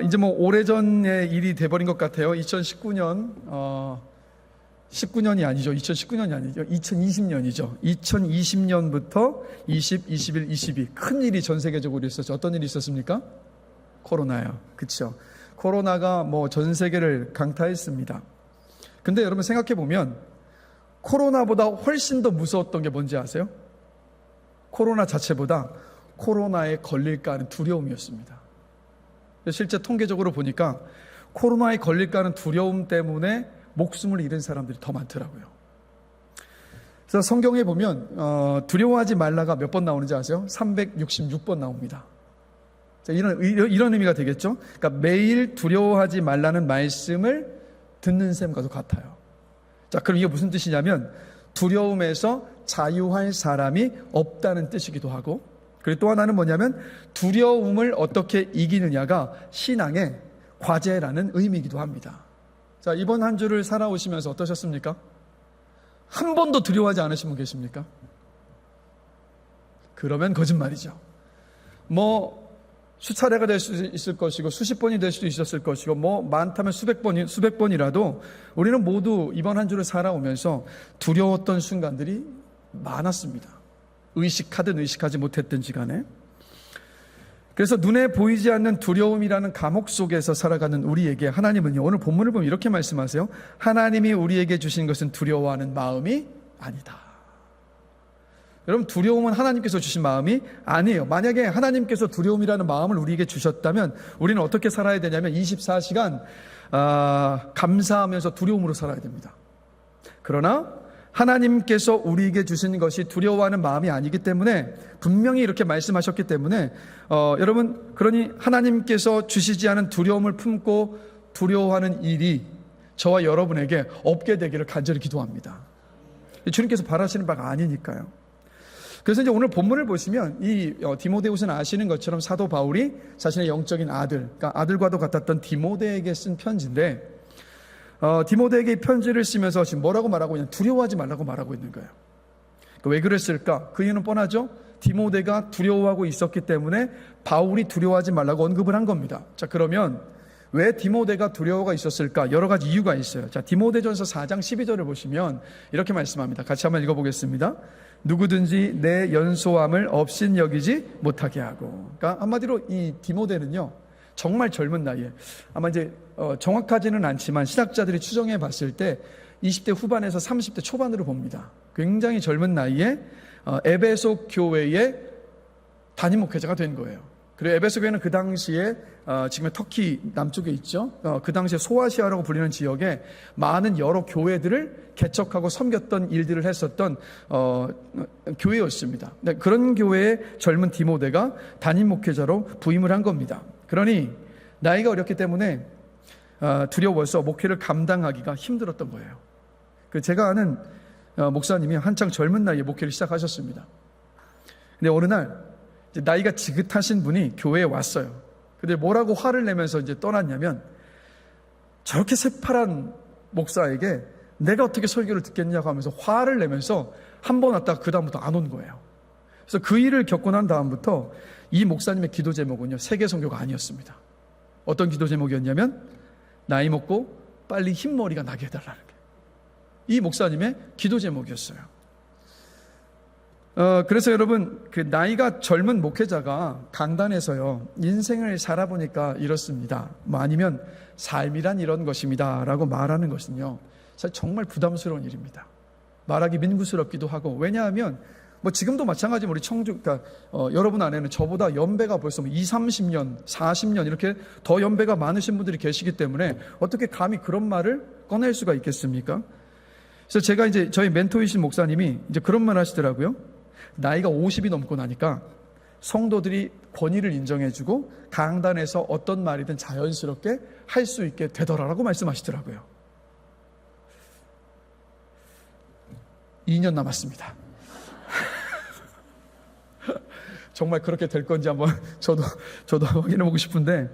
이제 뭐 오래전의 일이 돼버린 것 같아요. 2019년, 19년이 아니죠. 2019년이 아니죠. 2020년이죠. 2020년부터 20, 21, 22 큰 일이 전 세계적으로 있었죠. 어떤 일이 있었습니까? 코로나요. 그렇죠. 코로나가 뭐 전 세계를 강타했습니다. 근데 여러분 생각해 보면 코로나보다 훨씬 더 무서웠던 게 뭔지 아세요? 코로나 자체보다 코로나에 걸릴까 하는 두려움이었습니다. 실제 통계적으로 보니까 코로나에 걸릴까 하는 두려움 때문에 목숨을 잃은 사람들이 더 많더라고요. 그래서 성경에 보면 두려워하지 말라가 몇 번 나오는지 아세요? 366번 나옵니다. 자, 이런 의미가 되겠죠? 그러니까 매일 두려워하지 말라는 말씀을 듣는 셈과도 같아요. 자, 그럼 이게 무슨 뜻이냐면 두려움에서 자유할 사람이 없다는 뜻이기도 하고, 그리고 또 하나는 뭐냐면 두려움을 어떻게 이기느냐가 신앙의 과제라는 의미이기도 합니다. 자, 이번 한 주를 살아오시면서 어떠셨습니까? 한 번도 두려워하지 않으신 분 계십니까? 그러면 거짓말이죠. 뭐 수차례가 될 수 있을 것이고 수십 번이 될 수도 있었을 것이고 뭐 많다면 수백 번이라도 우리는 모두 이번 한 주를 살아오면서 두려웠던 순간들이 많았습니다. 의식하든 의식하지 못했든지 간에. 그래서 눈에 보이지 않는 두려움이라는 감옥 속에서 살아가는 우리에게 하나님은요, 오늘 본문을 보면 이렇게 말씀하세요. 하나님이 우리에게 주신 것은 두려워하는 마음이 아니다. 여러분, 두려움은 하나님께서 주신 마음이 아니에요. 만약에 하나님께서 두려움이라는 마음을 우리에게 주셨다면 우리는 어떻게 살아야 되냐면 24시간 감사하면서 두려움으로 살아야 됩니다. 그러나 하나님께서 우리에게 주신 것이 두려워하는 마음이 아니기 때문에 분명히 이렇게 말씀하셨기 때문에 여러분, 그러니 하나님께서 주시지 않은 두려움을 품고 두려워하는 일이 저와 여러분에게 없게 되기를 간절히 기도합니다. 주님께서 바라시는 바가 아니니까요. 그래서 이제 오늘 본문을 보시면 이 디모데후서는 아시는 것처럼 사도 바울이 자신의 영적인 아들, 그러니까 아들과도 같았던 디모데에게 쓴 편지인데, 디모데에게 이 편지를 쓰면서 지금 뭐라고 말하고 있냐? 두려워하지 말라고 말하고 있는 거예요. 왜 그랬을까? 그 이유는 뻔하죠. 디모데가 두려워하고 있었기 때문에 바울이 두려워하지 말라고 언급을 한 겁니다. 자, 그러면 왜 디모데가 두려워가 있었을까? 여러 가지 이유가 있어요. 자, 디모데전서 4장 12절을 보시면 이렇게 말씀합니다. 같이 한번 읽어보겠습니다. 누구든지 내 연소함을 업신여기지 못하게 하고. 그러니까 한마디로 이 디모데는요, 정말 젊은 나이에, 아마 이제 정확하지는 않지만 신학자들이 추정해 봤을 때 20대 후반에서 30대 초반으로 봅니다. 굉장히 젊은 나이에 에베소 교회의 담임 목회자가 된 거예요. 그리고 에베소 교회는 그 당시에 지금의 터키 남쪽에 있죠. 그 당시에 소아시아라고 불리는 지역에 많은 여러 교회들을 개척하고 섬겼던 일들을 했었던 교회였습니다. 그런 교회의 젊은 디모데가 담임 목회자로 부임을 한 겁니다. 그러니 나이가 어렸기 때문에 두려워서 목회를 감당하기가 힘들었던 거예요. 제가 아는 목사님이 한창 젊은 나이에 목회를 시작하셨습니다. 근데 어느 날 이제 나이가 지긋하신 분이 교회에 왔어요. 근데 뭐라고 화를 내면서 이제 떠났냐면, 저렇게 새파란 목사에게 내가 어떻게 설교를 듣겠냐고 하면서 화를 내면서 한 번 왔다가 그 다음부터 안 온 거예요. 그래서 그 일을 겪고 난 다음부터 이 목사님의 기도 제목은요, 세계 선교가 아니었습니다. 어떤 기도 제목이었냐면 나이 먹고 빨리 흰머리가 나게 해달라는 게 이 목사님의 기도 제목이었어요. 그래서 여러분, 그 나이가 젊은 목회자가 강단에서요, 인생을 살아보니까 이렇습니다, 뭐 아니면 삶이란 이런 것입니다 라고 말하는 것은요, 사실 정말 부담스러운 일입니다. 말하기 민구스럽기도 하고, 왜냐하면 뭐 지금도 마찬가지로 우리 그러니까 여러분 안에는 저보다 연배가 벌써 20, 30년, 40년 이렇게 더 연배가 많으신 분들이 계시기 때문에 어떻게 감히 그런 말을 꺼낼 수가 있겠습니까? 그래서 제가 이제 저희 멘토이신 목사님이 이제 그런 말 하시더라고요. 나이가 50이 넘고 나니까 성도들이 권위를 인정해주고 강단에서 어떤 말이든 자연스럽게 할 수 있게 되더라라고 말씀하시더라고요. 2년 남았습니다. 정말 그렇게 될 건지 한번 저도 확인해보고 싶은데,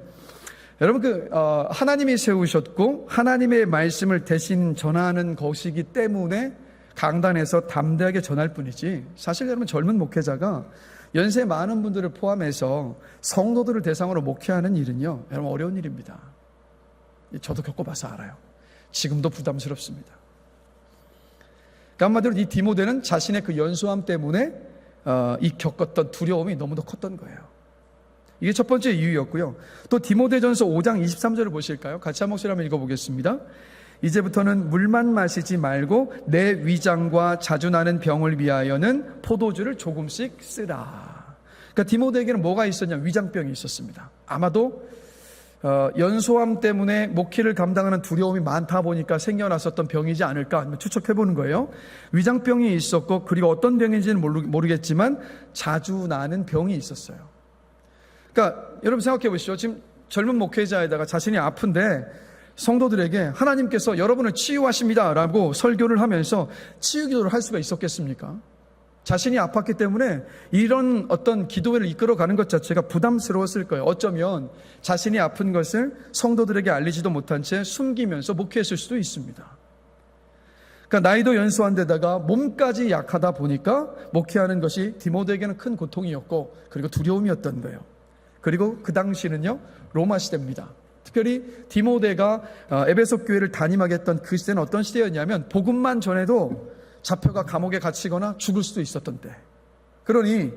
여러분, 하나님이 세우셨고 하나님의 말씀을 대신 전하는 것이기 때문에 강단에서 담대하게 전할 뿐이지, 사실 여러분 젊은 목회자가 연세 많은 분들을 포함해서 성도들을 대상으로 목회하는 일은요, 여러분 어려운 일입니다. 저도 겪어봐서 알아요. 지금도 부담스럽습니다. 그러니까 한마디로 이 디모데는 자신의 그 연소함 때문에 이 겪었던 두려움이 너무도 컸던 거예요. 이게 첫 번째 이유였고요. 또 디모데전서 5장 23절을 보실까요? 같이 한 목소리 한번 읽어보겠습니다. 이제부터는 물만 마시지 말고 내 위장과 자주 나는 병을 위하여는 포도주를 조금씩 쓰라. 그러니까 디모데에게는 뭐가 있었냐? 위장병이 있었습니다. 아마도 연소함 때문에 목회를 감당하는 두려움이 많다 보니까 생겨났었던 병이지 않을까 추측해보는 거예요. 위장병이 있었고, 그리고 어떤 병인지는 모르겠지만 자주 나는 병이 있었어요. 그러니까 여러분 생각해 보시죠. 지금 젊은 목회자에다가 자신이 아픈데 성도들에게 하나님께서 여러분을 치유하십니다 라고 설교를 하면서 치유기도를 할 수가 있었겠습니까? 자신이 아팠기 때문에 이런 어떤 기도회를 이끌어가는 것 자체가 부담스러웠을 거예요. 어쩌면 자신이 아픈 것을 성도들에게 알리지도 못한 채 숨기면서 목회했을 수도 있습니다. 그러니까 나이도 연소한 데다가 몸까지 약하다 보니까 목회하는 것이 디모데에게는 큰 고통이었고, 그리고 두려움이었던 거예요. 그리고 그 당시는요, 로마 시대입니다. 특별히 디모데가 에베소 교회를 담임하게 했던 그 시대는 어떤 시대였냐면 복음만 전해도 잡혀가 감옥에 갇히거나 죽을 수도 있었던 때. 그러니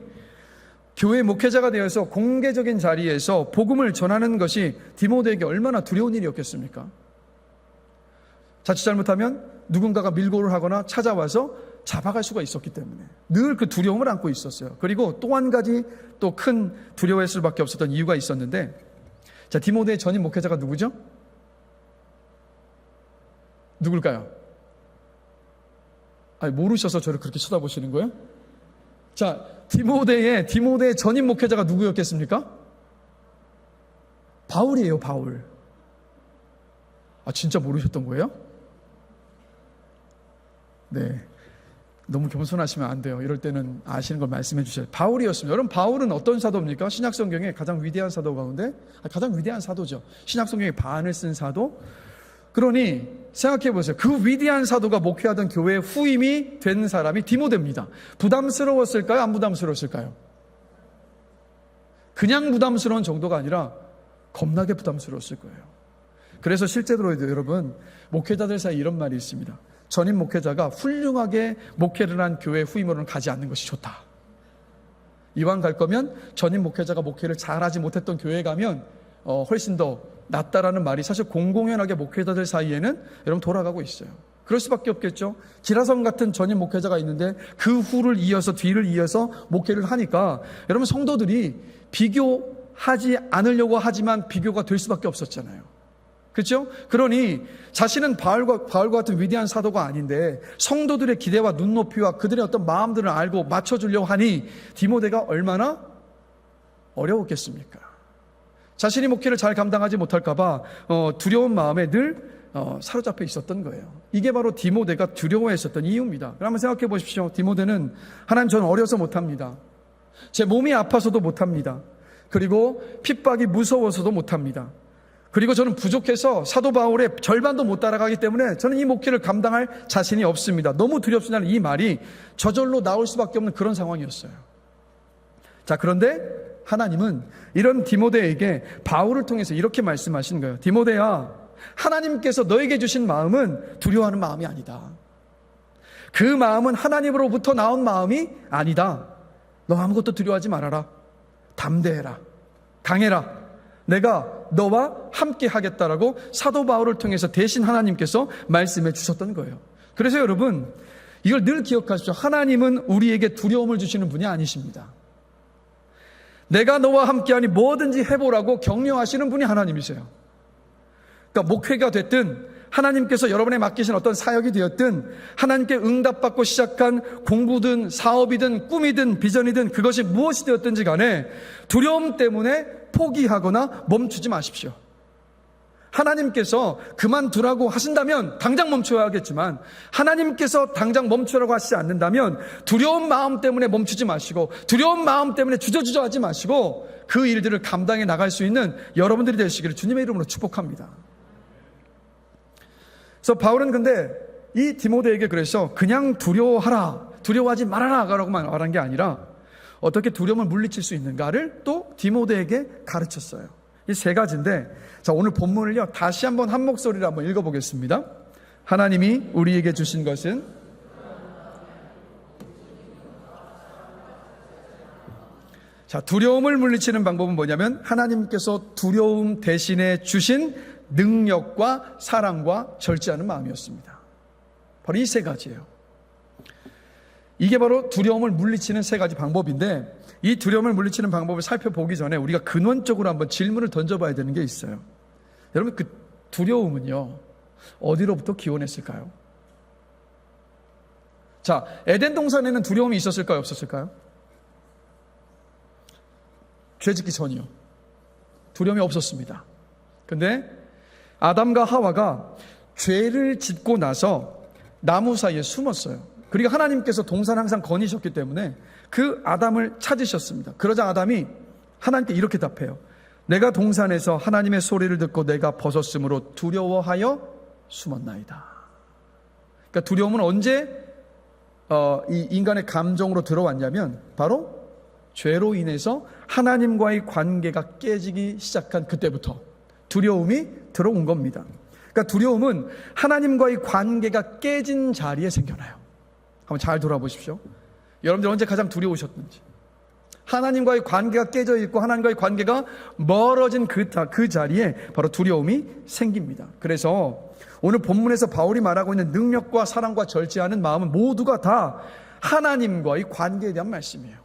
교회 목회자가 되어서 공개적인 자리에서 복음을 전하는 것이 디모데에게 얼마나 두려운 일이었겠습니까? 자칫 잘못하면 누군가가 밀고를 하거나 찾아와서 잡아갈 수가 있었기 때문에 늘 그 두려움을 안고 있었어요. 그리고 또 한 가지 또 큰 두려워할 수밖에 없었던 이유가 있었는데, 자, 디모데의 전임 목회자가 누구죠? 누굴까요? 아니, 모르셔서 저를 그렇게 쳐다보시는 거예요? 자, 디모데의 전임 목회자가 누구였겠습니까? 바울이에요, 바울. 아, 진짜 모르셨던 거예요? 네. 너무 겸손하시면 안 돼요. 이럴 때는 아시는 걸 말씀해 주셔야 돼요. 바울이었습니다. 여러분, 바울은 어떤 사도입니까? 신약성경의 가장 위대한 사도 가운데, 가장 위대한 사도죠. 신약성경의 반을 쓴 사도. 그러니 생각해 보세요. 그 위대한 사도가 목회하던 교회의 후임이 된 사람이 디모데입니다. 부담스러웠을까요? 안 부담스러웠을까요? 그냥 부담스러운 정도가 아니라 겁나게 부담스러웠을 거예요. 그래서 실제로도 여러분, 목회자들 사이에 이런 말이 있습니다. 전임 목회자가 훌륭하게 목회를 한 교회 후임으로는 가지 않는 것이 좋다. 이왕 갈 거면 전임 목회자가 목회를 잘하지 못했던 교회에 가면 훨씬 더 낫다라는 말이 사실 공공연하게 목회자들 사이에는 여러분 돌아가고 있어요. 그럴 수밖에 없겠죠. 기라성 같은 전임 목회자가 있는데 그 후를 이어서 뒤를 이어서 목회를 하니까 여러분 성도들이 비교하지 않으려고 하지만 비교가 될 수밖에 없었잖아요. 그렇죠? 그러니 자신은 바울과 같은 위대한 사도가 아닌데 성도들의 기대와 눈높이와 그들의 어떤 마음들을 알고 맞춰주려고 하니 디모데가 얼마나 어려웠겠습니까? 자신이 목회를 잘 감당하지 못할까 봐 두려운 마음에 늘 사로잡혀 있었던 거예요. 이게 바로 디모데가 두려워했었던 이유입니다. 그럼 한번 생각해 보십시오. 디모데는 하나님, 저는 어려서 못합니다. 제 몸이 아파서도 못합니다. 그리고 핍박이 무서워서도 못합니다. 그리고 저는 부족해서 사도 바울의 절반도 못 따라가기 때문에 저는 이 목회를 감당할 자신이 없습니다. 너무 두렵습니다는 이 말이 저절로 나올 수밖에 없는 그런 상황이었어요. 자, 그런데 하나님은 이런 디모데에게 바울을 통해서 이렇게 말씀하신 거예요. 디모데야, 하나님께서 너에게 주신 마음은 두려워하는 마음이 아니다. 그 마음은 하나님으로부터 나온 마음이 아니다. 너 아무것도 두려워하지 말아라. 담대해라. 강해라. 내가 너와 함께 하겠다라고 사도 바울을 통해서 대신 하나님께서 말씀해 주셨던 거예요. 그래서 여러분, 이걸 늘 기억하십시오. 하나님은 우리에게 두려움을 주시는 분이 아니십니다. 내가 너와 함께하니 뭐든지 해보라고 격려하시는 분이 하나님이세요. 그러니까 목회가 됐든 하나님께서 여러분에 맡기신 어떤 사역이 되었든 하나님께 응답받고 시작한 공부든 사업이든 꿈이든 비전이든 그것이 무엇이 되었든지 간에 두려움 때문에 포기하거나 멈추지 마십시오. 하나님께서 그만두라고 하신다면 당장 멈춰야겠지만 하나님께서 당장 멈추라고 하시지 않는다면 두려운 마음 때문에 멈추지 마시고 두려운 마음 때문에 주저주저 하지 마시고 그 일들을 감당해 나갈 수 있는 여러분들이 되시기를 주님의 이름으로 축복합니다. 그래서 바울은 근데 이 디모데에게 그래서 그냥 두려워하라, 두려워하지 말아라 라고만 말한 게 아니라 어떻게 두려움을 물리칠 수 있는가를 또 디모데에게 가르쳤어요. 이 세 가지인데, 자, 오늘 본문을요, 다시 한번 한 목소리로 한번 읽어보겠습니다. 하나님이 우리에게 주신 것은 자, 두려움을 물리치는 방법은 뭐냐면 하나님께서 두려움 대신에 주신 능력과 사랑과 절제하는 마음이었습니다. 바로 이 세 가지예요. 이게 바로 두려움을 물리치는 세 가지 방법인데, 이 두려움을 물리치는 방법을 살펴보기 전에 우리가 근원적으로 한번 질문을 던져봐야 되는 게 있어요. 여러분, 그 두려움은요, 어디로부터 기원했을까요? 자, 에덴 동산에는 두려움이 있었을까요? 없었을까요? 죄 짓기 전이요. 두려움이 없었습니다. 근데 아담과 하와가 죄를 짓고 나서 나무 사이에 숨었어요. 그리고 하나님께서 동산을 항상 거니셨기 때문에 그 아담을 찾으셨습니다. 그러자 아담이 하나님께 이렇게 답해요. 내가 동산에서 하나님의 소리를 듣고 내가 벗었으므로 두려워하여 숨었나이다. 그러니까 두려움은 언제 이 인간의 감정으로 들어왔냐면 바로 죄로 인해서 하나님과의 관계가 깨지기 시작한 그때부터 두려움이 들어온 겁니다. 그러니까 두려움은 하나님과의 관계가 깨진 자리에 생겨나요. 한번 잘 돌아보십시오. 여러분들 언제 가장 두려우셨는지. 하나님과의 관계가 깨져 있고 하나님과의 관계가 멀어진 그 자리에 바로 두려움이 생깁니다. 그래서 오늘 본문에서 바울이 말하고 있는 능력과 사랑과 절제하는 마음은 모두가 다 하나님과의 관계에 대한 말씀이에요.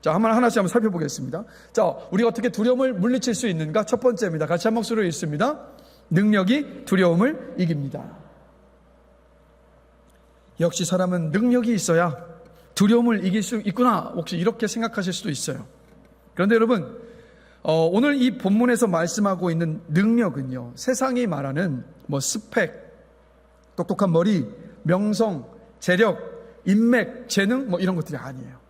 자, 하나씩 한번 살펴보겠습니다. 자, 우리가 어떻게 두려움을 물리칠 수 있는가? 첫 번째입니다. 같이 한 목소리로 읽습니다. 능력이 두려움을 이깁니다. 역시 사람은 능력이 있어야 두려움을 이길 수 있구나, 혹시 이렇게 생각하실 수도 있어요. 그런데 여러분, 오늘 이 본문에서 말씀하고 있는 능력은요, 세상이 말하는 스펙, 똑똑한 머리, 명성, 재력, 인맥, 재능 이런 것들이 아니에요.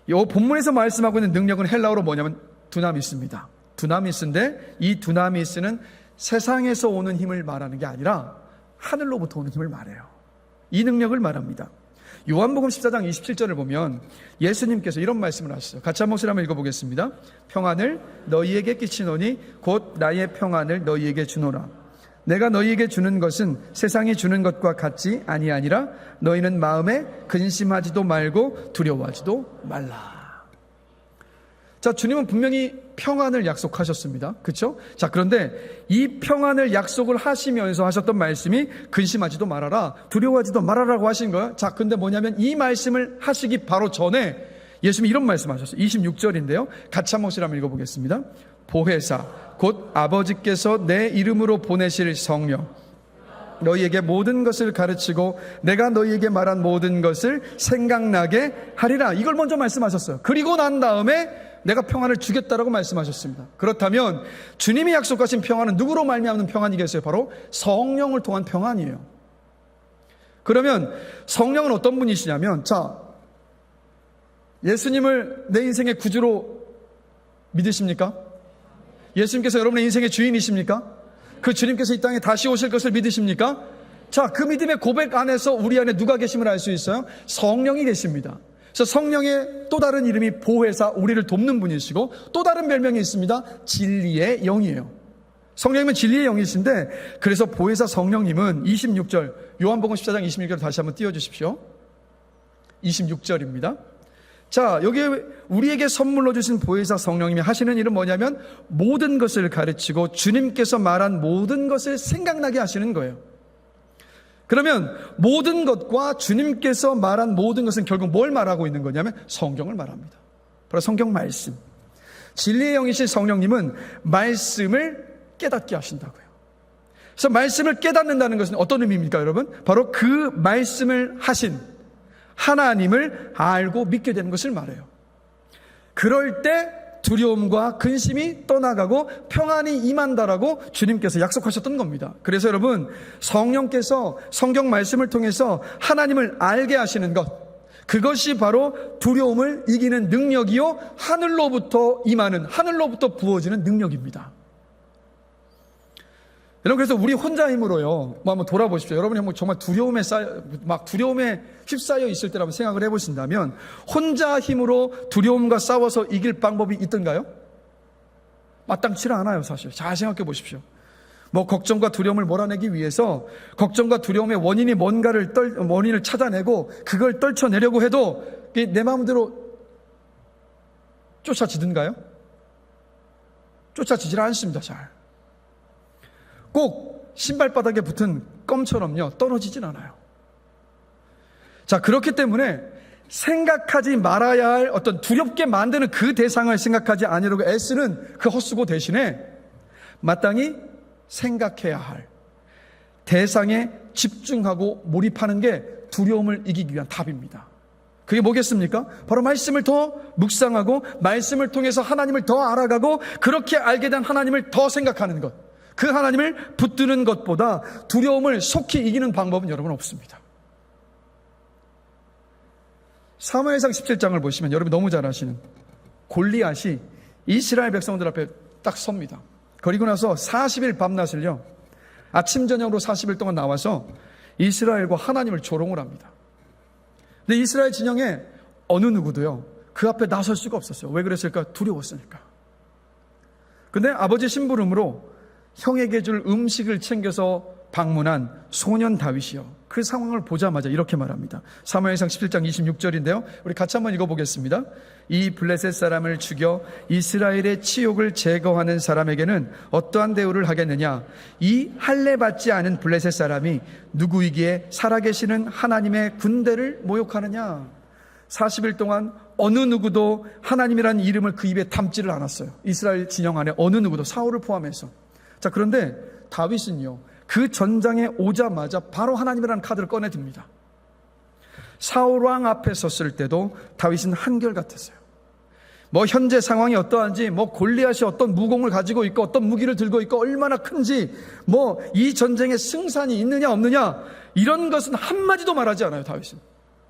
이 본문에서 말씀하고 있는 능력은 헬라어로 뭐냐면 두나미스입니다. 두나미스인데 이 두나미스는 세상에서 오는 힘을 말하는 게 아니라 하늘로부터 오는 힘을 말해요. 이 능력을 말합니다. 요한복음 14장 27절을 보면 예수님께서 이런 말씀을 하셨어요. 같이 한 목소리 한번 읽어보겠습니다. 평안을 너희에게 끼치노니 곧 나의 평안을 너희에게 주노라. 내가 너희에게 주는 것은 세상이 주는 것과 같지 아니하니라. 너희는 마음에 근심하지도 말고 두려워하지도 말라. 자, 주님은 분명히 평안을 약속하셨습니다. 그렇죠? 자, 그런데 이 평안을 약속을 하시면서 하셨던 말씀이 근심하지도 말아라, 두려워하지도 말아라고 하신 거예요. 자, 근데 뭐냐면 이 말씀을 하시기 바로 전에 예수님이 이런 말씀하셨어요. 26절인데요. 같이 한 목소리 한번 읽어보겠습니다. 보혜사 곧 아버지께서 내 이름으로 보내실 성령 너희에게 모든 것을 가르치고 내가 너희에게 말한 모든 것을 생각나게 하리라. 이걸 먼저 말씀하셨어요. 그리고 난 다음에 내가 평안을 주겠다라고 말씀하셨습니다. 그렇다면 주님이 약속하신 평안은 누구로 말미암는 평안이겠어요? 바로 성령을 통한 평안이에요. 그러면 성령은 어떤 분이시냐면, 자, 예수님을 내 인생의 구주로 믿으십니까? 예수님께서 여러분의 인생의 주인이십니까? 그 주님께서 이 땅에 다시 오실 것을 믿으십니까? 자, 그 믿음의 고백 안에서 우리 안에 누가 계심을 알 수 있어요? 성령이 계십니다. 그래서 성령의 또 다른 이름이 보혜사, 우리를 돕는 분이시고, 또 다른 별명이 있습니다. 진리의 영이에요. 성령님은 진리의 영이신데, 그래서 보혜사 성령님은 26절, 요한복음 14장 26절 다시 한번 띄워주십시오. 26절입니다. 자, 여기에 우리에게 선물로 주신 보혜사 성령님이 하시는 일은 뭐냐면 모든 것을 가르치고 주님께서 말한 모든 것을 생각나게 하시는 거예요. 그러면 모든 것과 주님께서 말한 모든 것은 결국 뭘 말하고 있는 거냐면 성경을 말합니다. 바로 성경 말씀. 진리의 영이신 성령님은 말씀을 깨닫게 하신다고요. 그래서 말씀을 깨닫는다는 것은 어떤 의미입니까, 여러분? 바로 그 말씀을 하신 하나님을 알고 믿게 되는 것을 말해요. 그럴 때 두려움과 근심이 떠나가고 평안이 임한다라고 주님께서 약속하셨던 겁니다. 그래서 여러분, 성령께서 성경 말씀을 통해서 하나님을 알게 하시는 것, 그것이 바로 두려움을 이기는 능력이요, 하늘로부터 임하는, 하늘로부터 부어지는 능력입니다. 여러분, 그래서 우리 혼자 힘으로요, 뭐 한번 돌아보십시오. 여러분이 정말 두려움에 휩싸여 있을 때라고 생각을 해보신다면, 혼자 힘으로 두려움과 싸워서 이길 방법이 있던가요? 마땅치 않아요, 사실. 잘 생각해 보십시오. 걱정과 두려움을 몰아내기 위해서 걱정과 두려움의 원인이 원인을 찾아내고 그걸 떨쳐내려고 해도 내 마음대로 쫓아지든가요? 쫓아지질 않습니다, 잘. 꼭 신발바닥에 붙은 껌처럼요, 떨어지진 않아요. 자, 그렇기 때문에 생각하지 말아야 할 어떤 두렵게 만드는 그 대상을 생각하지 않으려고 애쓰는 그 헛수고 대신에 마땅히 생각해야 할 대상에 집중하고 몰입하는 게 두려움을 이기기 위한 답입니다. 그게 뭐겠습니까? 바로 말씀을 더 묵상하고 말씀을 통해서 하나님을 더 알아가고 그렇게 알게 된 하나님을 더 생각하는 것, 그 하나님을 붙드는 것보다 두려움을 속히 이기는 방법은 여러분 없습니다. 사무엘상 17장을 보시면 여러분이 너무 잘 아시는 골리앗이 이스라엘 백성들 앞에 딱 섭니다. 그리고 나서 40일 밤낮을요, 아침 저녁으로 40일 동안 나와서 이스라엘과 하나님을 조롱을 합니다. 근데 이스라엘 진영에 어느 누구도요 그 앞에 나설 수가 없었어요. 왜 그랬을까? 두려웠으니까. 근데 아버지 심부름으로 형에게 줄 음식을 챙겨서 방문한 소년 다윗이요, 그 상황을 보자마자 이렇게 말합니다. 사무엘상 17장 26절인데요 우리 같이 한번 읽어보겠습니다. 이 블레셋 사람을 죽여 이스라엘의 치욕을 제거하는 사람에게는 어떠한 대우를 하겠느냐? 이 할례 받지 않은 블레셋 사람이 누구이기에 살아계시는 하나님의 군대를 모욕하느냐? 40일 동안 어느 누구도 하나님이라는 이름을 그 입에 담지를 않았어요. 이스라엘 진영 안에 어느 누구도, 사울을 포함해서. 자, 그런데 다윗은요 그 전장에 오자마자 바로 하나님이라는 카드를 꺼내듭니다. 사울왕 앞에 섰을 때도 다윗은 한결같았어요. 현재 상황이 어떠한지, 골리앗이 어떤 무공을 가지고 있고 어떤 무기를 들고 있고 얼마나 큰지, 이 전쟁에 승산이 있느냐 없느냐, 이런 것은 한마디도 말하지 않아요, 다윗은.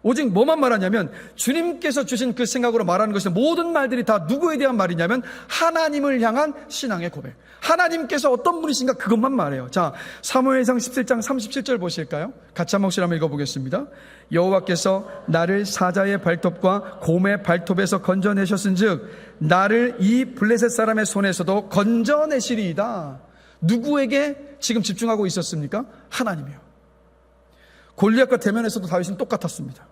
오직 뭐만 말하냐면 주님께서 주신 그 생각으로 말하는 것이, 모든 말들이 다 누구에 대한 말이냐면 하나님을 향한 신앙의 고백, 하나님께서 어떤 분이신가 그것만 말해요. 자, 사무엘상 17장 37절 보실까요? 같이 한 목소리 한번 읽어보겠습니다. 여호와께서 나를 사자의 발톱과 곰의 발톱에서 건져내셨은즉 나를 이 블레셋 사람의 손에서도 건져내시리이다. 누구에게 지금 집중하고 있었습니까? 하나님이요. 골리앗과 대면에서도 다윗은 똑같았습니다.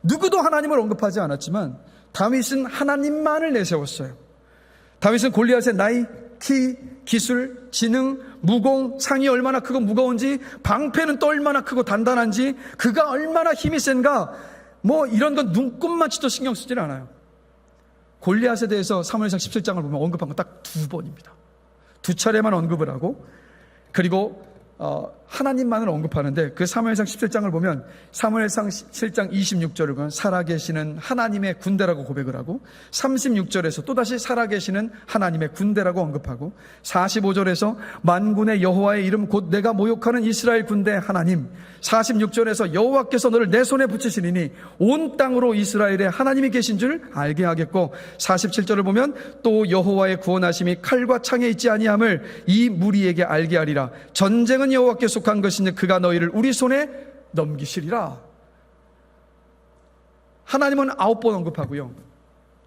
누구도 하나님을 언급하지 않았지만 다윗은 하나님만을 내세웠어요. 다윗은 골리앗의 나이, 키, 기술, 지능, 무공, 상이 얼마나 크고 무거운지, 방패는 또 얼마나 크고 단단한지, 그가 얼마나 힘이 센가, 이런 건 눈꼽만치도 신경 쓰질 않아요. 골리앗에 대해서 사무엘상 17장을 보면 언급한 건 딱 2번입니다. 2차례만 언급을 하고, 그리고 하나님만을 언급하는데, 그 사무엘상 17장을 보면 사무엘상 7장 26절을 보면 살아계시는 하나님의 군대라고 고백을 하고, 36절에서 또다시 살아계시는 하나님의 군대라고 언급하고, 45절에서 만군의 여호와의 이름 곧 내가 모욕하는 이스라엘 군대 하나님, 46절에서 여호와께서 너를 내 손에 붙이시리니 온 땅으로 이스라엘의 하나님이 계신 줄 알게 하겠고, 47절을 보면 또 여호와의 구원하심이 칼과 창에 있지 아니함을 이 무리에게 알게 하리라. 전쟁은 여호와께 속한 것인지 그가 너희를 우리 손에 넘기시리라. 하나님은 9번 언급하고요,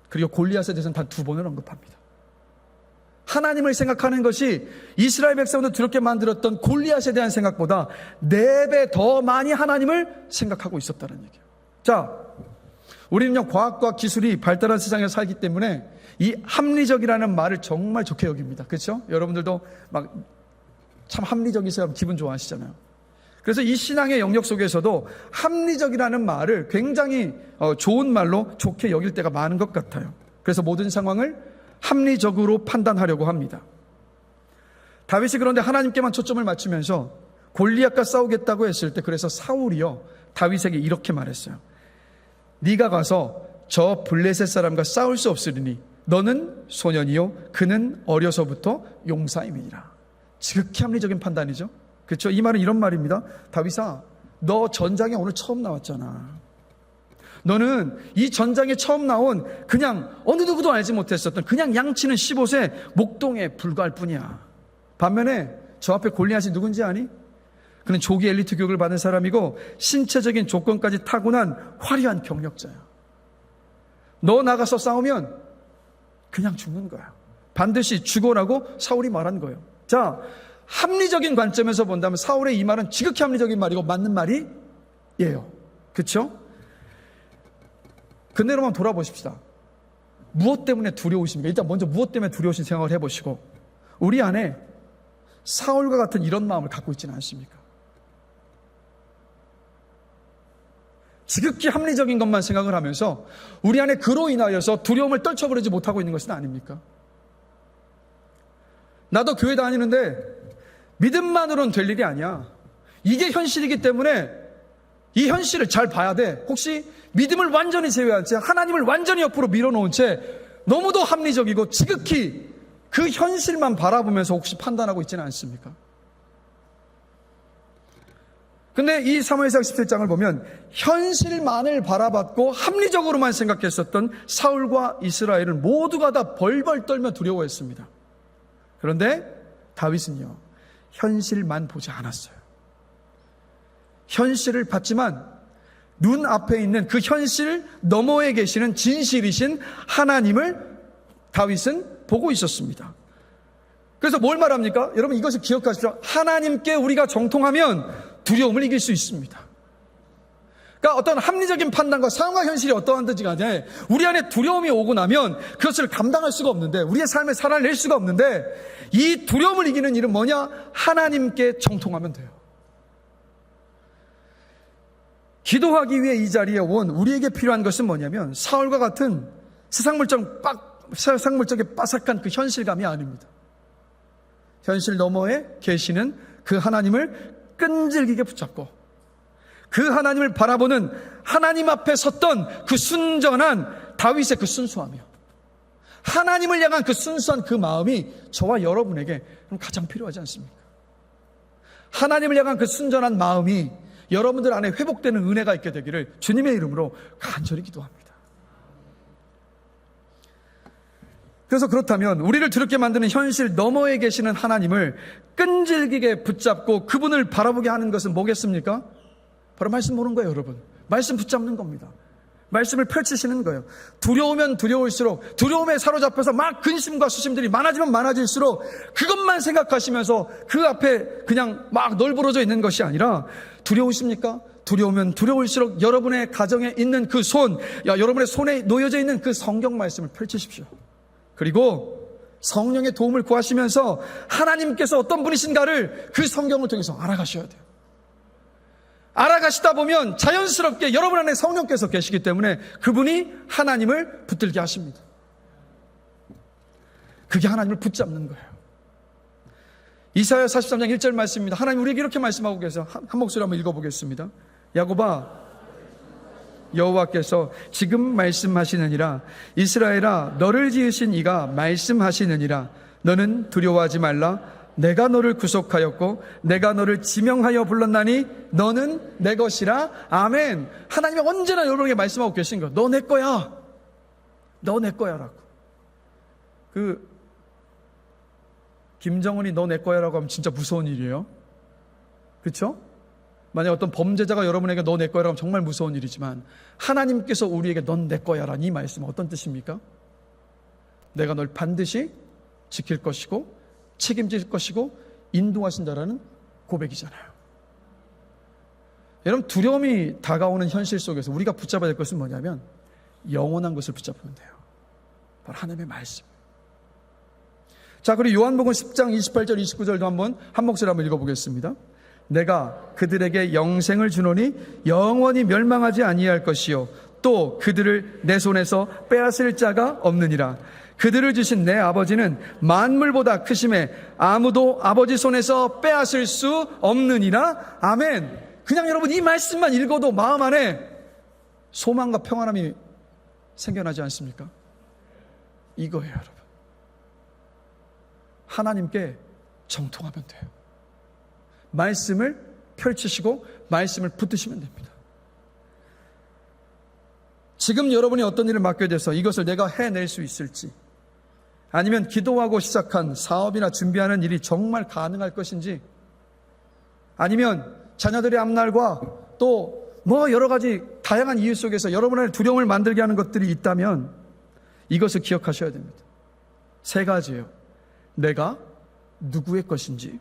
그리고 골리앗에 대해서는 단 2번을 언급합니다. 하나님을 생각하는 것이 이스라엘 백성을 두렵게 만들었던 골리앗에 대한 생각보다 4배 더 많이 하나님을 생각하고 있었다는 얘기예요. 자, 우리는요 과학과 기술이 발달한 세상에 살기 때문에 이 합리적이라는 말을 정말 좋게 여깁니다. 그렇죠? 여러분들도 참 합리적이세요? 기분 좋아하시잖아요. 그래서 이 신앙의 영역 속에서도 합리적이라는 말을 굉장히 좋은 말로 좋게 여길 때가 많은 것 같아요. 그래서 모든 상황을 합리적으로 판단하려고 합니다. 다윗이 그런데 하나님께만 초점을 맞추면서 골리앗과 싸우겠다고 했을 때, 그래서 사울이요 다윗에게 이렇게 말했어요. 네가 가서 저 블레셋 사람과 싸울 수 없으리니 너는 소년이요 그는 어려서부터 용사임이니라. 지극히 합리적인 판단이죠. 그렇죠? 이 말은 이런 말입니다. 다윗아, 너 전장에 오늘 처음 나왔잖아. 너는 이 전장에 처음 나온 그냥 어느 누구도 알지 못했었던 그냥 양치는 15세 목동에 불과할 뿐이야. 반면에 저 앞에 골리앗이 누군지 아니? 그는 조기 엘리트 교육을 받은 사람이고 신체적인 조건까지 타고난 화려한 경력자야. 너 나가서 싸우면 그냥 죽는 거야. 반드시 죽어라고 사울이 말한 거예요. 자, 합리적인 관점에서 본다면 사울의 이 말은 지극히 합리적인 말이고 맞는 말이에요. 그렇죠? 근데 여러분 돌아보십시다. 무엇 때문에 두려우십니까? 일단 먼저 무엇 때문에 두려우신 생각을 해보시고 우리 안에 사울과 같은 이런 마음을 갖고 있지는 않습니까? 지극히 합리적인 것만 생각을 하면서 우리 안에 그로 인하여서 두려움을 떨쳐버리지 못하고 있는 것은 아닙니까? 나도 교회 다니는데 믿음만으로는 될 일이 아니야. 이게 현실이기 때문에 이 현실을 잘 봐야 돼. 혹시 믿음을 완전히 제외한 채 하나님을 완전히 옆으로 밀어놓은 채 너무도 합리적이고 지극히 그 현실만 바라보면서 혹시 판단하고 있지는 않습니까? 근데 이 사무엘상 17장을 보면 현실만을 바라봤고 합리적으로만 생각했었던 사울과 이스라엘은 모두가 다 벌벌 떨며 두려워했습니다. 그런데 다윗은요, 현실만 보지 않았어요. 현실을 봤지만 눈앞에 있는 그 현실 너머에 계시는 진실이신 하나님을 다윗은 보고 있었습니다. 그래서 뭘 말합니까? 여러분 이것을 기억하십시오. 하나님께 우리가 정통하면 두려움을 이길 수 있습니다. 그러니까 어떤 합리적인 판단과 상황과 현실이 어떠한지 간에 우리 안에 두려움이 오고 나면 그것을 감당할 수가 없는데, 우리의 삶을 살아낼 수가 없는데, 이 두려움을 이기는 일은 뭐냐? 하나님께 정통하면 돼요. 기도하기 위해 이 자리에 온 우리에게 필요한 것은 뭐냐면 사울과 같은 세상물적인 빠삭한 그 현실감이 아닙니다. 현실 너머에 계시는 그 하나님을 끈질기게 붙잡고 그 하나님을 바라보는 하나님 앞에 섰던 그 순전한 다윗의 그 순수함이요, 하나님을 향한 그 순수한 그 마음이 저와 여러분에게 가장 필요하지 않습니까? 하나님을 향한 그 순전한 마음이 여러분들 안에 회복되는 은혜가 있게 되기를 주님의 이름으로 간절히 기도합니다. 그래서 그렇다면 우리를 두렵게 만드는 현실 너머에 계시는 하나님을 끈질기게 붙잡고 그분을 바라보게 하는 것은 뭐겠습니까? 바로 말씀 보는 거예요, 여러분. 말씀 붙잡는 겁니다. 말씀을 펼치시는 거예요. 두려우면 두려울수록, 두려움에 사로잡혀서 막 근심과 수심들이 많아지면 많아질수록 그것만 생각하시면서 그 앞에 그냥 막 널브러져 있는 것이 아니라, 두려우십니까? 두려우면 두려울수록 여러분의 가정에 있는 그 손, 여러분의 손에 놓여져 있는 그 성경 말씀을 펼치십시오. 그리고 성령의 도움을 구하시면서 하나님께서 어떤 분이신가를 그 성경을 통해서 알아가셔야 돼요. 알아가시다 보면 자연스럽게 여러분 안에 성령께서 계시기 때문에 그분이 하나님을 붙들게 하십니다. 그게 하나님을 붙잡는 거예요. 이사야 43장 1절 말씀입니다. 하나님 우리에게 이렇게 말씀하고 계세요. 한 목소리 한번 읽어보겠습니다. 야곱아, 여호와께서 지금 말씀하시느니라. 이스라엘아, 너를 지으신 이가 말씀하시느니라. 너는 두려워하지 말라. 내가 너를 구속하였고 내가 너를 지명하여 불렀나니 너는 내 것이라. 아멘. 하나님이 언제나 여러분에게 말씀하고 계신 거, 너 내 거야, 너 내 거야라고. 김정은이 너 내 거야라고 하면 진짜 무서운 일이에요. 그렇죠? 만약 어떤 범죄자가 여러분에게 너 내 거야라고 하면 정말 무서운 일이지만, 하나님께서 우리에게 넌 내 거야라는 이 말씀은 어떤 뜻입니까? 내가 널 반드시 지킬 것이고 책임질 것이고 인도하신다라는 고백이잖아요. 여러분, 두려움이 다가오는 현실 속에서 우리가 붙잡아야 될 것은 뭐냐면 영원한 것을 붙잡으면 돼요. 바로 하나님의 말씀. 자, 그리고 요한복음 10장 28절 29절도 한 목소리 한번 읽어보겠습니다. 내가 그들에게 영생을 주노니 영원히 멸망하지 아니할 것이요 또 그들을 내 손에서 빼앗을 자가 없느니라. 그들을 주신 내 아버지는 만물보다 크심에 아무도 아버지 손에서 빼앗을 수 없느니라. 아멘. 그냥 여러분 이 말씀만 읽어도 마음 안에 소망과 평안함이 생겨나지 않습니까? 이거예요, 여러분. 하나님께 정통하면 돼요. 말씀을 펼치시고 말씀을 붙드시면 됩니다. 지금 여러분이 어떤 일을 맡게 돼서 이것을 내가 해낼 수 있을지, 아니면 기도하고 시작한 사업이나 준비하는 일이 정말 가능할 것인지, 아니면 자녀들의 앞날과 또 여러 가지 다양한 이유 속에서 여러분의 두려움을 만들게 하는 것들이 있다면 이것을 기억하셔야 됩니다. 3가지예요. 내가 누구의 것인지,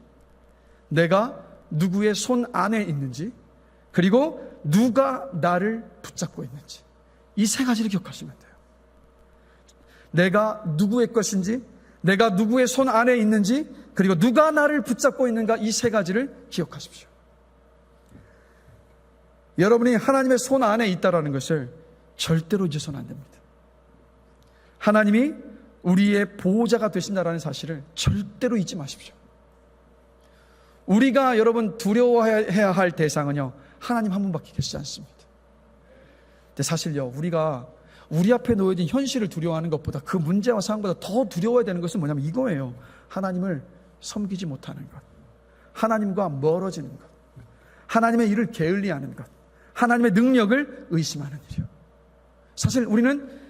내가 누구의 손 안에 있는지, 그리고 누가 나를 붙잡고 있는지, 이 3가지를 기억하시면 돼요. 내가 누구의 것인지, 내가 누구의 손 안에 있는지, 그리고 누가 나를 붙잡고 있는가, 이 3가지를 기억하십시오. 여러분이 하나님의 손 안에 있다는 것을 절대로 잊어서는 안 됩니다. 하나님이 우리의 보호자가 되신다는 사실을 절대로 잊지 마십시오. 우리가 여러분 두려워해야 할 대상은요, 하나님 한 분밖에 계시지 않습니다. 근데 사실요, 우리가 우리 앞에 놓여진 현실을 두려워하는 것보다, 그 문제와 상황보다 더 두려워야 되는 것은 뭐냐면 이거예요. 하나님을 섬기지 못하는 것, 하나님과 멀어지는 것, 하나님의 일을 게을리하는 것, 하나님의 능력을 의심하는 일이요. 사실 우리는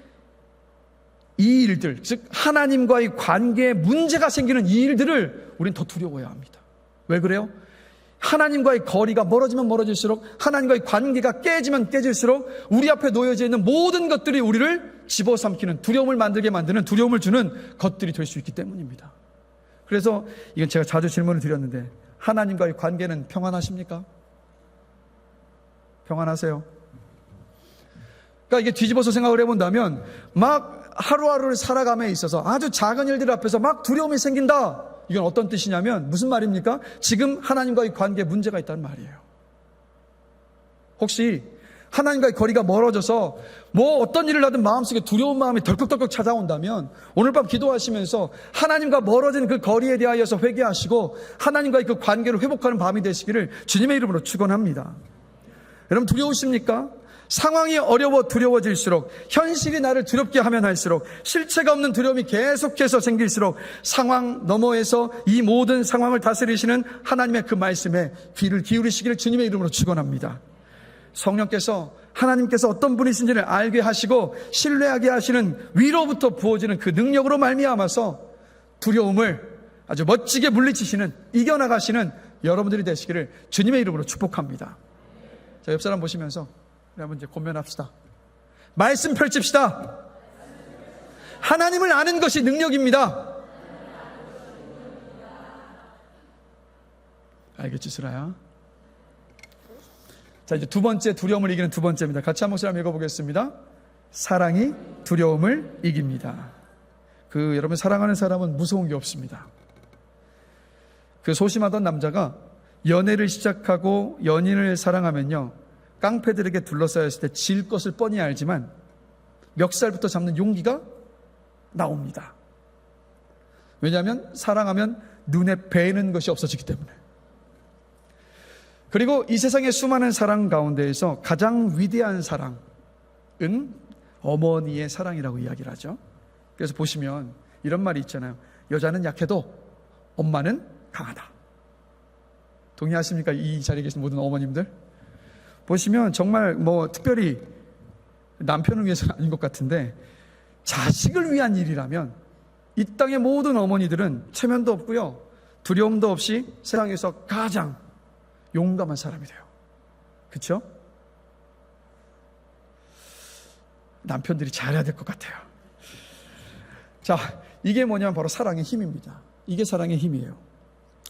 이 일들, 즉 하나님과의 관계에 문제가 생기는 이 일들을 우리는 더 두려워해야 합니다. 왜 그래요? 하나님과의 거리가 멀어지면 멀어질수록, 하나님과의 관계가 깨지면 깨질수록 우리 앞에 놓여져 있는 모든 것들이 우리를 집어삼키는, 두려움을 만들게 만드는, 두려움을 주는 것들이 될 수 있기 때문입니다. 그래서 이건 제가 자주 질문을 드렸는데, 하나님과의 관계는 평안하십니까? 평안하세요? 그러니까 이게 뒤집어서 생각을 해본다면, 막 하루하루를 살아감에 있어서 아주 작은 일들 앞에서 막 두려움이 생긴다. 이건 어떤 뜻이냐면, 무슨 말입니까? 지금 하나님과의 관계에 문제가 있다는 말이에요. 혹시 하나님과의 거리가 멀어져서 어떤 일을 하든 마음속에 두려운 마음이 덜컥덜컥 찾아온다면, 오늘 밤 기도하시면서 하나님과 멀어진 그 거리에 대하여서 회개하시고 하나님과의 그 관계를 회복하는 밤이 되시기를 주님의 이름으로 축원합니다. 여러분, 두려우십니까? 상황이 어려워 두려워질수록, 현실이 나를 두렵게 하면 할수록, 실체가 없는 두려움이 계속해서 생길수록, 상황 너머에서 이 모든 상황을 다스리시는 하나님의 그 말씀에 귀를 기울이시기를 주님의 이름으로 축원합니다. 성령께서, 하나님께서 어떤 분이신지를 알게 하시고 신뢰하게 하시는 위로부터 부어지는 그 능력으로 말미암아서 두려움을 아주 멋지게 물리치시는, 이겨나가시는 여러분들이 되시기를 주님의 이름으로 축복합니다. 자, 옆 사람 보시면서 한번 이제 고면합시다. 말씀 펼칩시다. 하나님을 아는 것이 능력입니다. 알겠지, 수라야? 자, 이제 2번째, 두려움을 이기는 2번째입니다. 같이 한 목소리 한번 읽어보겠습니다. 사랑이 두려움을 이깁니다. 여러분, 사랑하는 사람은 무서운 게 없습니다. 소심하던 남자가 연애를 시작하고 연인을 사랑하면요, 깡패들에게 둘러싸여 있을 때 질 것을 뻔히 알지만 멱살부터 잡는 용기가 나옵니다. 왜냐하면 사랑하면 눈에 뵈는 것이 없어지기 때문에. 그리고 이 세상의 수많은 사랑 가운데에서 가장 위대한 사랑은 어머니의 사랑이라고 이야기를 하죠. 그래서 보시면 이런 말이 있잖아요. 여자는 약해도 엄마는 강하다. 동의하십니까? 이 자리에 계신 모든 어머님들 보시면 정말 특별히 남편을 위해서는 아닌 것 같은데, 자식을 위한 일이라면 이 땅의 모든 어머니들은 체면도 없고요, 두려움도 없이 세상에서 가장 용감한 사람이 돼요. 그렇죠? 남편들이 잘해야 될 것 같아요. 자, 이게 뭐냐면 바로 사랑의 힘입니다. 이게 사랑의 힘이에요.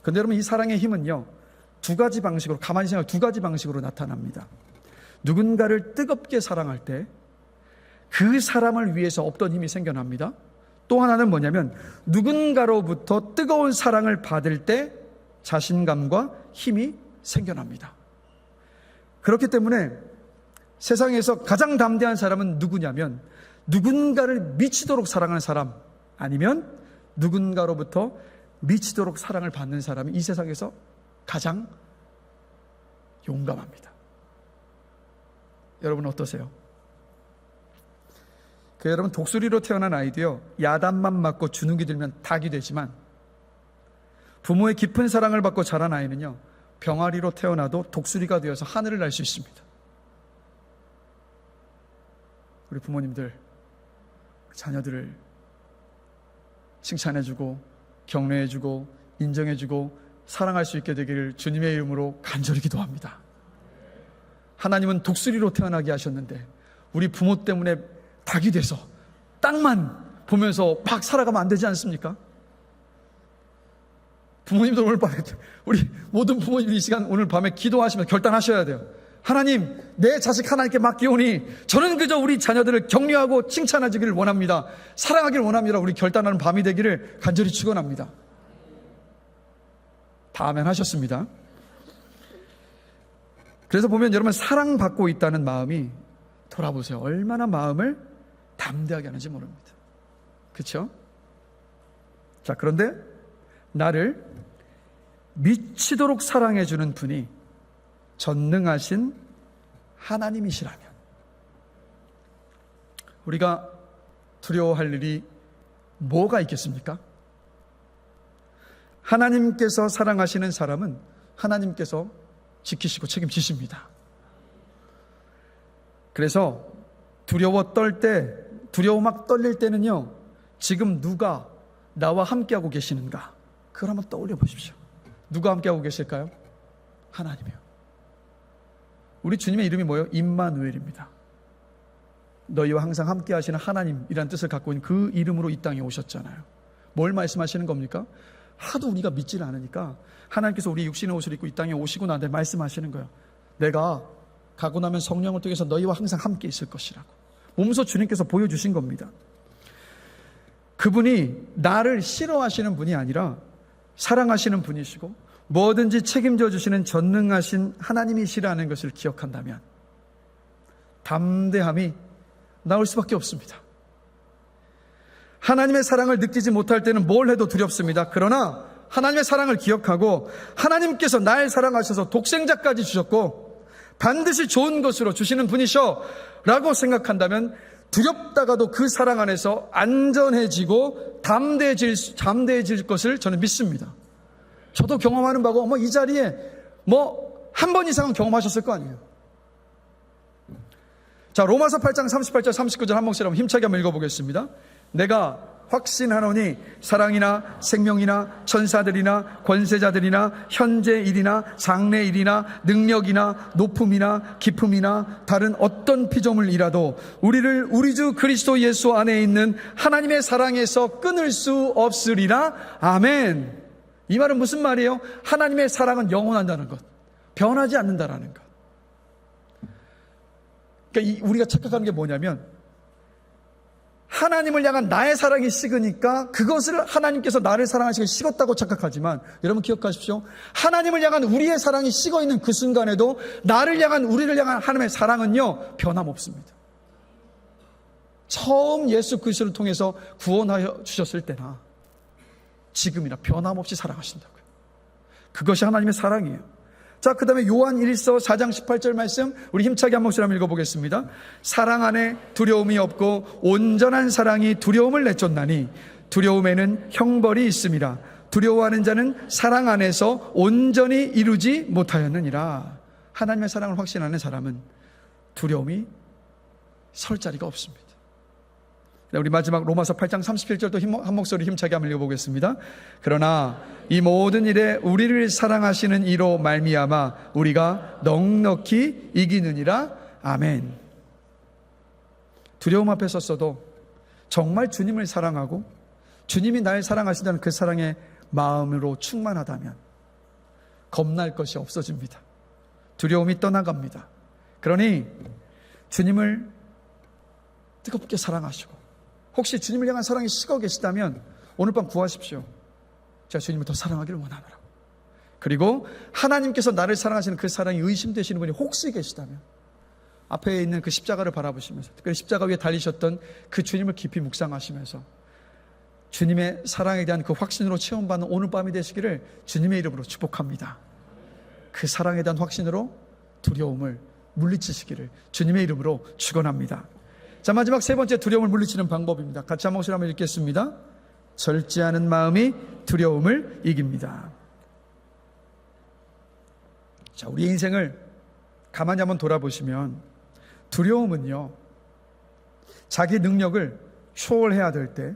근데 여러분, 이 사랑의 힘은요, 2가지 방식으로, 가만히 생각해 2가지 방식으로 나타납니다. 누군가를 뜨겁게 사랑할 때 그 사람을 위해서 없던 힘이 생겨납니다. 또 하나는 뭐냐면, 누군가로부터 뜨거운 사랑을 받을 때 자신감과 힘이 생겨납니다. 그렇기 때문에 세상에서 가장 담대한 사람은 누구냐면, 누군가를 미치도록 사랑하는 사람, 아니면 누군가로부터 미치도록 사랑을 받는 사람이 이 세상에서 가장 용감합니다. 여러분 어떠세요? 여러분, 독수리로 태어난 아이도요, 야단만 맞고 주눅이 들면 닭이 되지만, 부모의 깊은 사랑을 받고 자란 아이는요, 병아리로 태어나도 독수리가 되어서 하늘을 날 수 있습니다. 우리 부모님들, 자녀들을 칭찬해주고 격려해주고 인정해주고 사랑할 수 있게 되기를 주님의 이름으로 간절히 기도합니다. 하나님은 독수리로 태어나게 하셨는데 우리 부모 때문에 닭이 돼서 땅만 보면서 막 살아가면 안 되지 않습니까? 부모님들 오늘 밤에, 우리 모든 부모님이 이 시간 오늘 밤에 기도하시면서 결단하셔야 돼요. 하나님, 내 자식 하나님께 맡기오니 저는 그저 우리 자녀들을 격려하고 칭찬하기를 원합니다. 사랑하기를 원합니다. 우리 결단하는 밤이 되기를 간절히 축원합니다. 다 아멘 하셨습니다. 그래서 보면 여러분, 사랑받고 있다는 마음이, 돌아보세요, 얼마나 마음을 담대하게 하는지 모릅니다. 그렇죠? 자, 그런데 나를 미치도록 사랑해주는 분이 전능하신 하나님이시라면 우리가 두려워할 일이 뭐가 있겠습니까? 하나님께서 사랑하시는 사람은 하나님께서 지키시고 책임지십니다. 그래서 두려워 막 떨릴 때는요, 지금 누가 나와 함께하고 계시는가, 그걸 한번 떠올려 보십시오. 누가 함께하고 계실까요? 하나님이요. 우리 주님의 이름이 뭐예요? 임마누엘입니다. 너희와 항상 함께 하시는 하나님이라는 뜻을 갖고 있는 그 이름으로 이 땅에 오셨잖아요. 뭘 말씀하시는 겁니까? 하도 우리가 믿지를 않으니까 하나님께서 우리 육신의 옷을 입고 이 땅에 오시고 나한테 말씀하시는 거예요. 내가 가고 나면 성령을 통해서 너희와 항상 함께 있을 것이라고 몸소 주님께서 보여주신 겁니다. 그분이 나를 싫어하시는 분이 아니라 사랑하시는 분이시고 뭐든지 책임져 주시는 전능하신 하나님이시라는 것을 기억한다면 담대함이 나올 수밖에 없습니다. 하나님의 사랑을 느끼지 못할 때는 뭘 해도 두렵습니다. 그러나 하나님의 사랑을 기억하고 하나님께서 날 사랑하셔서 독생자까지 주셨고 반드시 좋은 것으로 주시는 분이셔 라고 생각한다면 두렵다가도 그 사랑 안에서 안전해지고 담대해질 것을 저는 믿습니다. 저도 경험하는 바고 이 자리에 한 번 이상은 경험하셨을 거 아니에요. 자, 로마서 8장 38절 39절 한 번씩 한번 힘차게 한번 읽어보겠습니다. 내가 확신하노니 사랑이나 생명이나 천사들이나 권세자들이나 현재 일이나 장래 일이나 능력이나 높음이나 깊음이나 다른 어떤 피조물이라도 우리를 우리 주 그리스도 예수 안에 있는 하나님의 사랑에서 끊을 수 없으리라. 아멘. 이 말은 무슨 말이에요? 하나님의 사랑은 영원한다는 것, 변하지 않는다라는 것. 그러니까 우리가 착각하는 게 뭐냐면 하나님을 향한 나의 사랑이 식으니까 그것을 하나님께서 나를 사랑하시고 식었다고 착각하지만, 여러분 기억하십시오. 하나님을 향한 우리의 사랑이 식어있는 그 순간에도 우리를 향한 하나님의 사랑은요, 변함없습니다. 처음 예수 그리스도를 통해서 구원하여 주셨을 때나 지금이나 변함없이 사랑하신다고요. 그것이 하나님의 사랑이에요. 자, 그 다음에 요한 1서 4장 18절 말씀 우리 힘차게 한 목소리 한번 읽어보겠습니다. 사랑 안에 두려움이 없고 온전한 사랑이 두려움을 내쫓나니 두려움에는 형벌이 있음이라. 두려워하는 자는 사랑 안에서 온전히 이루지 못하였느니라. 하나님의 사랑을 확신하는 사람은 두려움이 설 자리가 없습니다. 우리 마지막 로마서 8장 37절도 한 목소리 힘차게 한번 읽어보겠습니다. 그러나 이 모든 일에 우리를 사랑하시는 이로 말미암아 우리가 넉넉히 이기느니라. 아멘. 두려움 앞에 섰어도 정말 주님을 사랑하고 주님이 날 사랑하신다는 그 사랑의 마음으로 충만하다면 겁날 것이 없어집니다. 두려움이 떠나갑니다. 그러니 주님을 뜨겁게 사랑하시고, 혹시 주님을 향한 사랑이 식어 계시다면 오늘 밤 구하십시오. 제가 주님을 더 사랑하기를 원하노라. 그리고 하나님께서 나를 사랑하시는 그 사랑이 의심되시는 분이 혹시 계시다면 앞에 있는 그 십자가를 바라보시면서, 특별히 십자가 위에 달리셨던 그 주님을 깊이 묵상하시면서 주님의 사랑에 대한 그 확신으로 체험받는 오늘 밤이 되시기를 주님의 이름으로 축복합니다. 그 사랑에 대한 확신으로 두려움을 물리치시기를 주님의 이름으로 축원합니다. 자, 마지막 세 번째 두려움을 물리치는 방법입니다. 같이 한 목소리 한번 읽겠습니다. 절제하는 마음이 두려움을 이깁니다. 자, 우리 인생을 가만히 한번 돌아보시면 두려움은요, 자기 능력을 초월해야 될 때,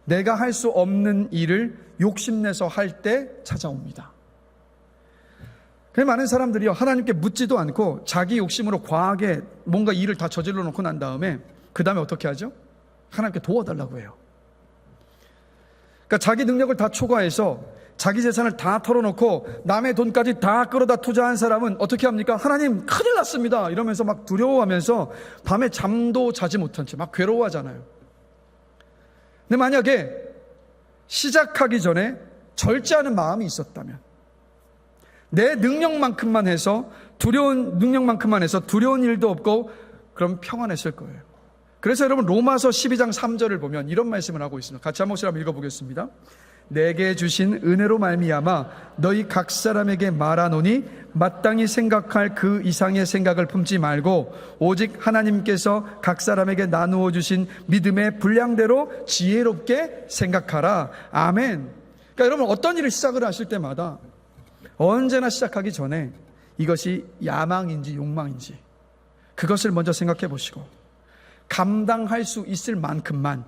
내가 할 수 없는 일을 욕심내서 할 때 찾아옵니다. 많은 사람들이요, 하나님께 묻지도 않고 자기 욕심으로 과하게 뭔가 일을 다 저질러 놓고 난 다음에 그 다음에 어떻게 하죠? 하나님께 도와달라고 해요. 그러니까 자기 능력을 다 초과해서 자기 재산을 다 털어놓고 남의 돈까지 다 끌어다 투자한 사람은 어떻게 합니까? 하나님 큰일 났습니다 이러면서 막 두려워하면서 밤에 잠도 자지 못한 채 막 괴로워하잖아요. 근데 만약에 시작하기 전에 절제하는 마음이 있었다면, 내 능력만큼만 해서 두려운 일도 없고 그럼 평안했을 거예요. 그래서 여러분 로마서 12장 3절을 보면 이런 말씀을 하고 있습니다. 같이 한 목소리 한번 읽어보겠습니다. 내게 주신 은혜로 말미암아 너희 각 사람에게 말하노니 마땅히 생각할 그 이상의 생각을 품지 말고 오직 하나님께서 각 사람에게 나누어 주신 믿음의 분량대로 지혜롭게 생각하라. 아멘. 그러니까 여러분 어떤 일을 시작을 하실 때마다 언제나 시작하기 전에 이것이 야망인지 욕망인지 그것을 먼저 생각해 보시고 감당할 수 있을 만큼만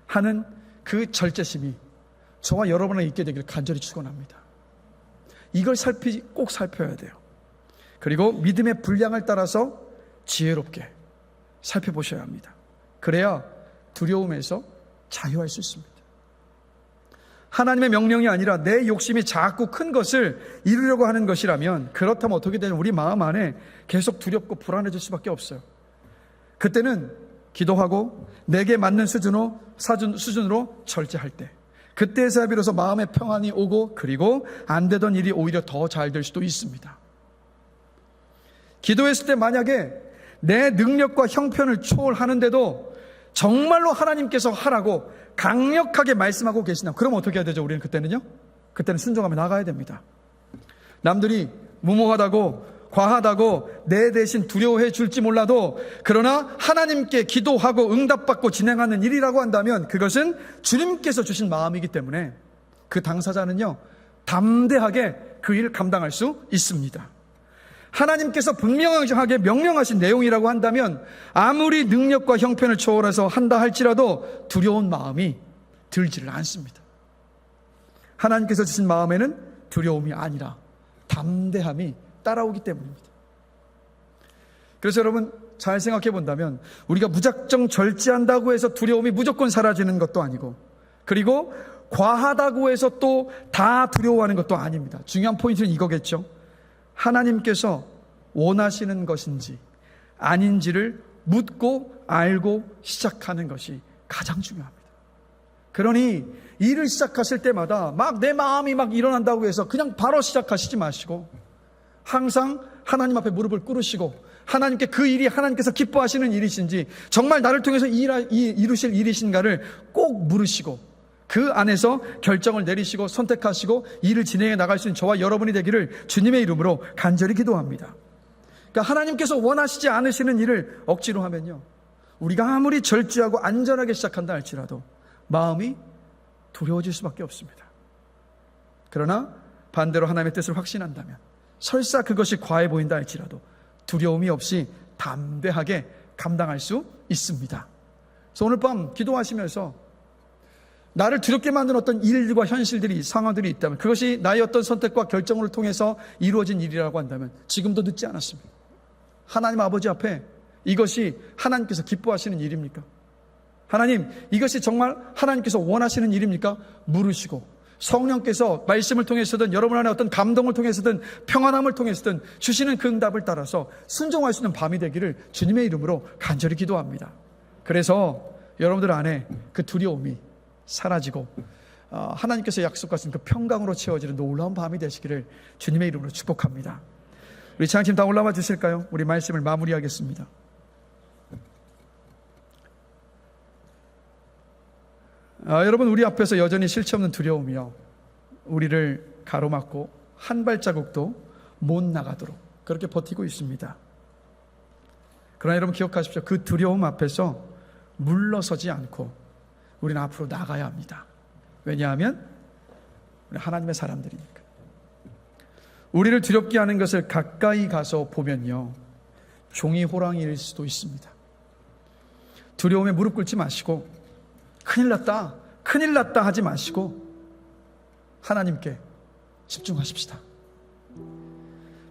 하는 그 절제심이 저와 여러분에게 있게 되기를 간절히 축원합니다. 이걸 꼭 살펴야 돼요. 그리고 믿음의 분량을 따라서 지혜롭게 살펴보셔야 합니다. 그래야 두려움에서 자유할 수 있습니다. 하나님의 명령이 아니라 내 욕심이 자꾸 큰 것을 이루려고 하는 것이라면, 그렇다면 어떻게 되냐면 우리 마음 안에 계속 두렵고 불안해질 수밖에 없어요. 그때는 기도하고 내게 맞는 수준으로 절제할 때, 그때에서야 비로소 마음의 평안이 오고, 그리고 안 되던 일이 오히려 더 잘 될 수도 있습니다. 기도했을 때 만약에 내 능력과 형편을 초월하는데도 정말로 하나님께서 하라고 강력하게 말씀하고 계시나, 그럼 어떻게 해야 되죠? 우리는 그때는 순종하며 나가야 됩니다. 남들이 무모하다고 과하다고 내 대신 두려워해 줄지 몰라도, 그러나 하나님께 기도하고 응답받고 진행하는 일이라고 한다면 그것은 주님께서 주신 마음이기 때문에 그 당사자는요 담대하게 그 일을 감당할 수 있습니다. 하나님께서 분명하게 명령하신 내용이라고 한다면 아무리 능력과 형편을 초월해서 한다 할지라도 두려운 마음이 들지를 않습니다. 하나님께서 주신 마음에는 두려움이 아니라 담대함이 따라오기 때문입니다. 그래서 여러분 잘 생각해 본다면 우리가 무작정 절제한다고 해서 두려움이 무조건 사라지는 것도 아니고, 그리고 과하다고 해서 또 다 두려워하는 것도 아닙니다. 중요한 포인트는 이거겠죠. 하나님께서 원하시는 것인지 아닌지를 묻고 알고 시작하는 것이 가장 중요합니다. 그러니 일을 시작하실 때마다 막 내 마음이 막 일어난다고 해서 그냥 바로 시작하시지 마시고, 항상 하나님 앞에 무릎을 꿇으시고 하나님께 그 일이 하나님께서 기뻐하시는 일이신지, 정말 나를 통해서 이루실 일이신가를 꼭 물으시고 그 안에서 결정을 내리시고 선택하시고 일을 진행해 나갈 수 있는 저와 여러분이 되기를 주님의 이름으로 간절히 기도합니다. 그러니까 하나님께서 원하시지 않으시는 일을 억지로 하면요, 우리가 아무리 절제하고 안전하게 시작한다 할지라도 마음이 두려워질 수밖에 없습니다. 그러나 반대로 하나님의 뜻을 확신한다면, 설사 그것이 과해 보인다 할지라도 두려움이 없이 담대하게 감당할 수 있습니다. 그래서 오늘 밤 기도하시면서 나를 두렵게 만든 어떤 일과 현실들이, 상황들이 있다면, 그것이 나의 어떤 선택과 결정을 통해서 이루어진 일이라고 한다면 지금도 늦지 않았습니다. 하나님 아버지 앞에 이것이 하나님께서 기뻐하시는 일입니까? 하나님, 이것이 정말 하나님께서 원하시는 일입니까? 물으시고 성령께서 말씀을 통해서든 여러분 안에 어떤 감동을 통해서든 평안함을 통해서든 주시는 그 응답을 따라서 순종할 수 있는 밤이 되기를 주님의 이름으로 간절히 기도합니다. 그래서 여러분들 안에 그 두려움이 사라지고 하나님께서 약속하신 그 평강으로 채워지는 놀라운 밤이 되시기를 주님의 이름으로 축복합니다. 우리 찬양팀 다 올라와 주실까요? 우리 말씀을 마무리하겠습니다. 여러분, 우리 앞에서 여전히 실체 없는 두려움이요, 우리를 가로막고 한 발자국도 못 나가도록 그렇게 버티고 있습니다. 그러나 여러분 기억하십시오. 그 두려움 앞에서 물러서지 않고 우리는 앞으로 나가야 합니다. 왜냐하면 우리 하나님의 사람들이니까. 우리를 두렵게 하는 것을 가까이 가서 보면요, 종이 호랑이일 수도 있습니다. 두려움에 무릎 꿇지 마시고 큰일 났다, 큰일 났다 하지 마시고 하나님께 집중하십시다.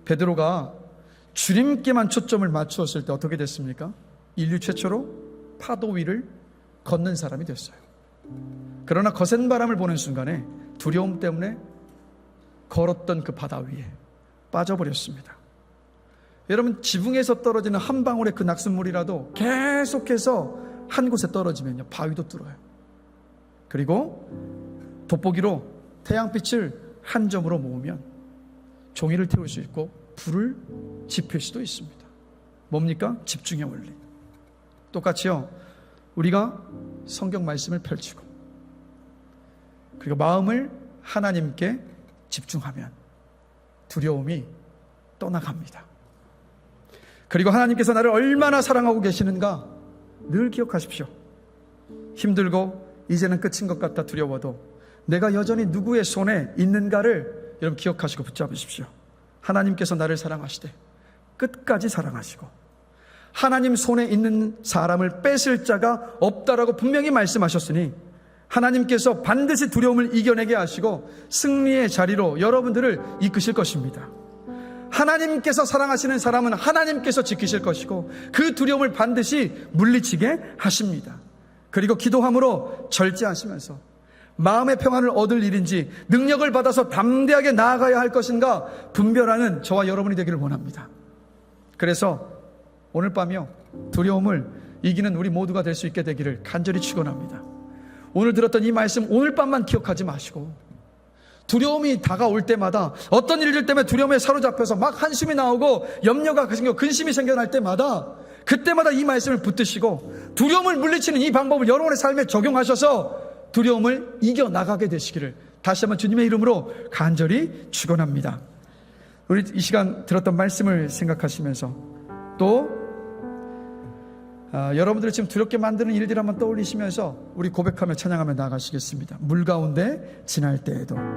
베드로가 주님께만 초점을 맞추었을 때 어떻게 됐습니까? 인류 최초로 파도 위를 걷는 사람이 됐어요. 그러나 거센 바람을 보는 순간에 두려움 때문에 걸었던 그 바다 위에 빠져버렸습니다. 여러분, 지붕에서 떨어지는 한 방울의 그 낙숫물이라도 계속해서 한 곳에 떨어지면요, 바위도 뚫어요. 그리고 돋보기로 태양빛을 한 점으로 모으면 종이를 태울 수 있고 불을 지필 수도 있습니다. 뭡니까? 집중의 원리. 똑같이요, 우리가 성경 말씀을 펼치고 그리고 마음을 하나님께 집중하면 두려움이 떠나갑니다. 그리고 하나님께서 나를 얼마나 사랑하고 계시는가 늘 기억하십시오. 힘들고 이제는 끝인 것 같다 두려워도 내가 여전히 누구의 손에 있는가를 여러분 기억하시고 붙잡으십시오. 하나님께서 나를 사랑하시되 끝까지 사랑하시고 하나님 손에 있는 사람을 뺏을 자가 없다라고 분명히 말씀하셨으니 하나님께서 반드시 두려움을 이겨내게 하시고 승리의 자리로 여러분들을 이끄실 것입니다. 하나님께서 사랑하시는 사람은 하나님께서 지키실 것이고 그 두려움을 반드시 물리치게 하십니다. 그리고 기도함으로 절제하시면서 마음의 평안을 얻을 일인지 능력을 받아서 담대하게 나아가야 할 것인가 분별하는 저와 여러분이 되기를 원합니다. 그래서 오늘 밤이요, 두려움을 이기는 우리 모두가 될 수 있게 되기를 간절히 축원합니다. 오늘 들었던 이 말씀 오늘 밤만 기억하지 마시고 두려움이 다가올 때마다 어떤 일들 때문에 두려움에 사로잡혀서 막 한숨이 나오고 염려가 생겨 근심이 생겨날 때마다 그때마다 이 말씀을 붙드시고 두려움을 물리치는 이 방법을 여러분의 삶에 적용하셔서 두려움을 이겨나가게 되시기를 다시 한번 주님의 이름으로 간절히 축원합니다. 우리 이 시간 들었던 말씀을 생각하시면서 또 여러분들이 지금 두렵게 만드는 일들 한번 떠올리시면서 우리 고백하며 찬양하며 나아가시겠습니다. 물 가운데 지날 때에도